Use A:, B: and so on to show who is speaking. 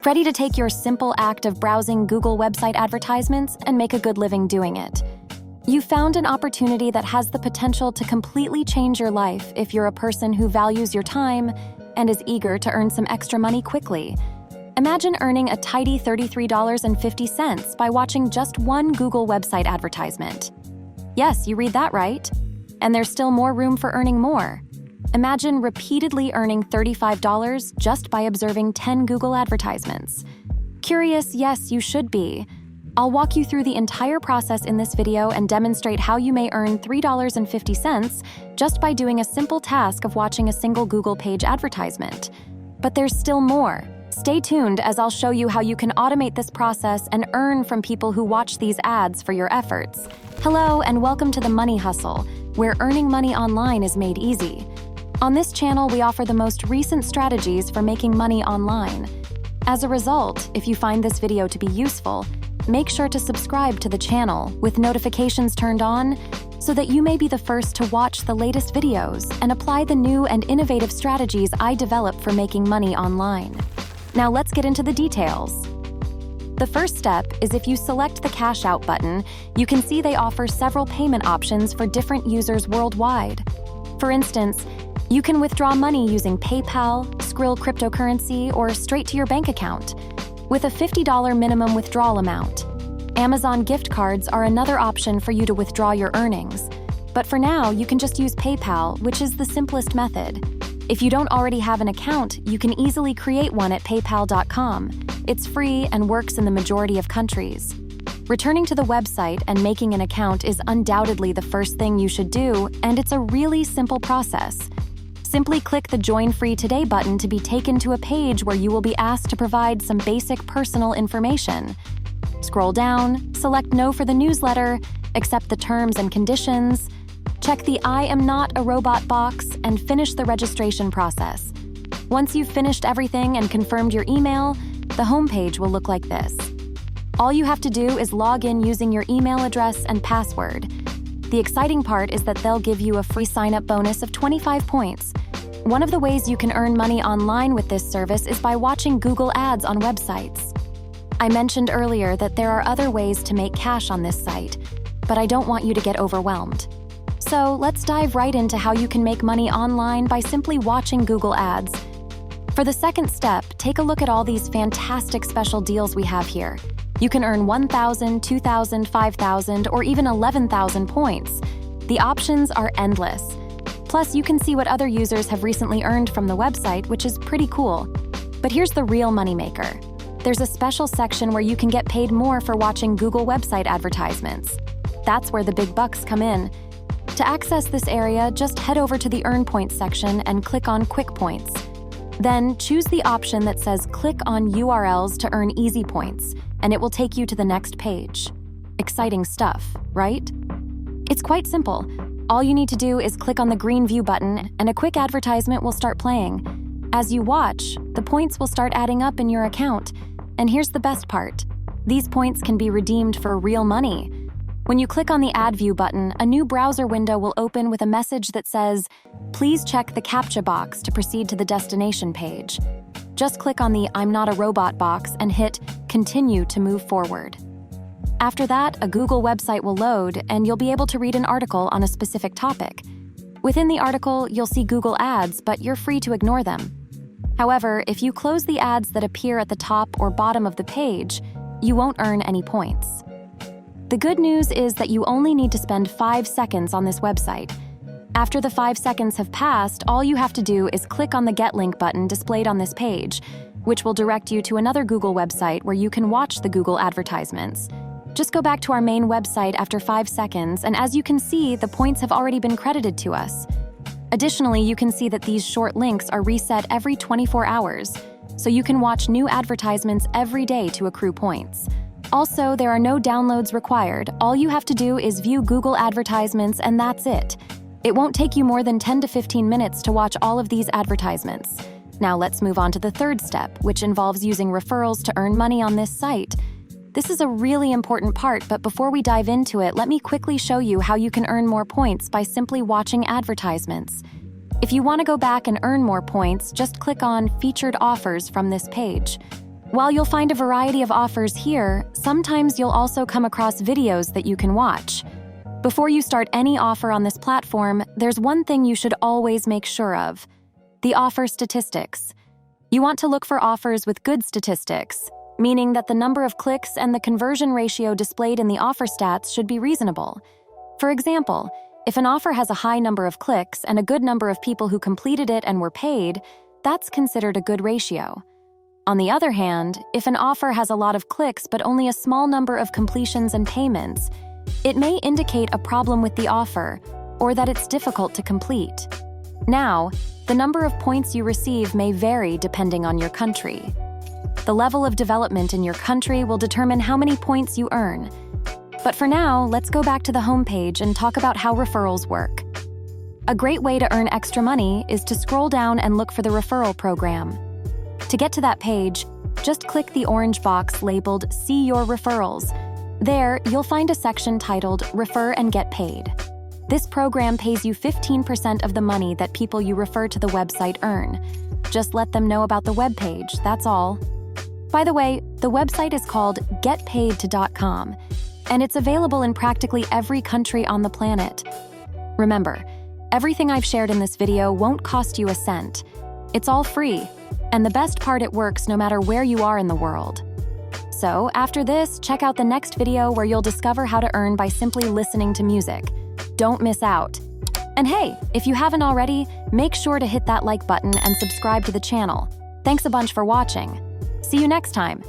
A: Ready to take your simple act of browsing Google website advertisements and make a good living doing it? You found an opportunity that has the potential to completely change your life if you're a person who values your time and is eager to earn some extra money quickly. Imagine earning a tidy $33.50 by watching just one Google website advertisement. Yes, you read that right. And there's still more room for earning more. Imagine repeatedly earning $35 just by observing 10 Google advertisements. Curious? Yes, you should be. I'll walk you through the entire process in this video and demonstrate how you may earn $3.50 just by doing a simple task of watching a single Google page advertisement. But there's still more. Stay tuned as I'll show you how you can automate this process and earn from people who watch these ads for your efforts. Hello and welcome to the Money Hustle, where earning money online is made easy. On this channel, we offer the most recent strategies for making money online. As a result, if you find this video to be useful, make sure to subscribe to the channel with notifications turned on so that you may be the first to watch the latest videos and apply the new and innovative strategies I develop for making money online. Now let's get into the details. The first step is if you select the Cash Out button, you can see they offer several payment options for different users worldwide. For instance, you can withdraw money using PayPal, Skrill cryptocurrency, or straight to your bank account, with a $50 minimum withdrawal amount. Amazon gift cards are another option for you to withdraw your earnings. But for now, you can just use PayPal, which is the simplest method. If you don't already have an account, you can easily create one at paypal.com. It's free and works in the majority of countries. Returning to the website and making an account is undoubtedly the first thing you should do, and it's a really simple process. Simply click the Join Free Today button to be taken to a page where you will be asked to provide some basic personal information. Scroll down, select No for the newsletter, accept the terms and conditions, check the I am not a robot box, and finish the registration process. Once you've finished everything and confirmed your email, the homepage will look like this. All you have to do is log in using your email address and password. The exciting part is that they'll give you a free sign-up bonus of 25 points. One of the ways you can earn money online with this service is by watching Google ads on websites. I mentioned earlier that there are other ways to make cash on this site, but I don't want you to get overwhelmed. So let's dive right into how you can make money online by simply watching Google ads. For the second step, take a look at all these fantastic special deals we have here. You can earn 1,000, 2,000, 5,000, or even 11,000 points. The options are endless. Plus, you can see what other users have recently earned from the website, which is pretty cool. But here's the real moneymaker. There's a special section where you can get paid more for watching Google website advertisements. That's where the big bucks come in. To access this area, just head over to the Earn Points section and click on Quick Points. Then choose the option that says Click on URLs to earn easy points, and it will take you to the next page. Exciting stuff, right? It's quite simple. All you need to do is click on the green View button, and a quick advertisement will start playing. As you watch, the points will start adding up in your account. And here's the best part. These points can be redeemed for real money. When you click on the Add View button, a new browser window will open with a message that says, "Please check the CAPTCHA box to proceed to the destination page." Just click on the I'm not a robot box and hit Continue to move forward. After that, a Google website will load and you'll be able to read an article on a specific topic. Within the article, you'll see Google ads, but you're free to ignore them. However, if you close the ads that appear at the top or bottom of the page, you won't earn any points. The good news is that you only need to spend 5 seconds on this website. After the 5 seconds have passed, all you have to do is click on the Get Link button displayed on this page, which will direct you to another Google website where you can watch the Google advertisements. Just go back to our main website after 5 seconds, and as you can see, the points have already been credited to us. Additionally, you can see that these short links are reset every 24 hours, so you can watch new advertisements every day to accrue points. Also, there are no downloads required. All you have to do is view Google advertisements, and that's it. It won't take you more than 10 to 15 minutes to watch all of these advertisements. Now let's move on to the third step, which involves using referrals to earn money on this site. This is a really important part, but before we dive into it, let me quickly show you how you can earn more points by simply watching advertisements. If you want to go back and earn more points, just click on Featured Offers from this page. While you'll find a variety of offers here, sometimes you'll also come across videos that you can watch. Before you start any offer on this platform, there's one thing you should always make sure of: the offer statistics. You want to look for offers with good statistics, meaning that the number of clicks and the conversion ratio displayed in the offer stats should be reasonable. For example, if an offer has a high number of clicks and a good number of people who completed it and were paid, that's considered a good ratio. On the other hand, if an offer has a lot of clicks but only a small number of completions and payments, it may indicate a problem with the offer or that it's difficult to complete. Now, the number of points you receive may vary depending on your country. The level of development in your country will determine how many points you earn. But for now, let's go back to the homepage and talk about how referrals work. A great way to earn extra money is to scroll down and look for the referral program. To get to that page, just click the orange box labeled See Your Referrals. There, you'll find a section titled Refer and Get Paid. This program pays you 15% of the money that people you refer to the website earn. Just let them know about the webpage, that's all. By the way, the website is called getpaid.com, and it's available in practically every country on the planet. Remember, everything I've shared in this video won't cost you a cent. It's all free, and the best part, it works no matter where you are in the world. So, after this, check out the next video where you'll discover how to earn by simply listening to music. Don't miss out. And hey, if you haven't already, make sure to hit that like button and subscribe to the channel. Thanks a bunch for watching. See you next time.